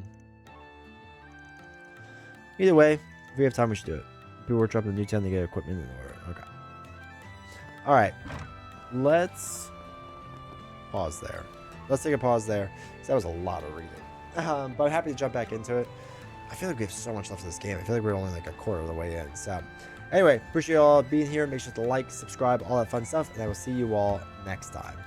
Either way, if we have time, we should do it. People were dropping to Newtown to get equipment in order. Okay. Alright. Let's pause there. Let's take a pause there. So that was a lot of reading. But I'm happy to jump back into it. I feel like we have so much left of this game. I feel like we're only like a quarter of the way in. So anyway, appreciate you all being here. Make sure to like, subscribe, all that fun stuff. And I will see you all next time.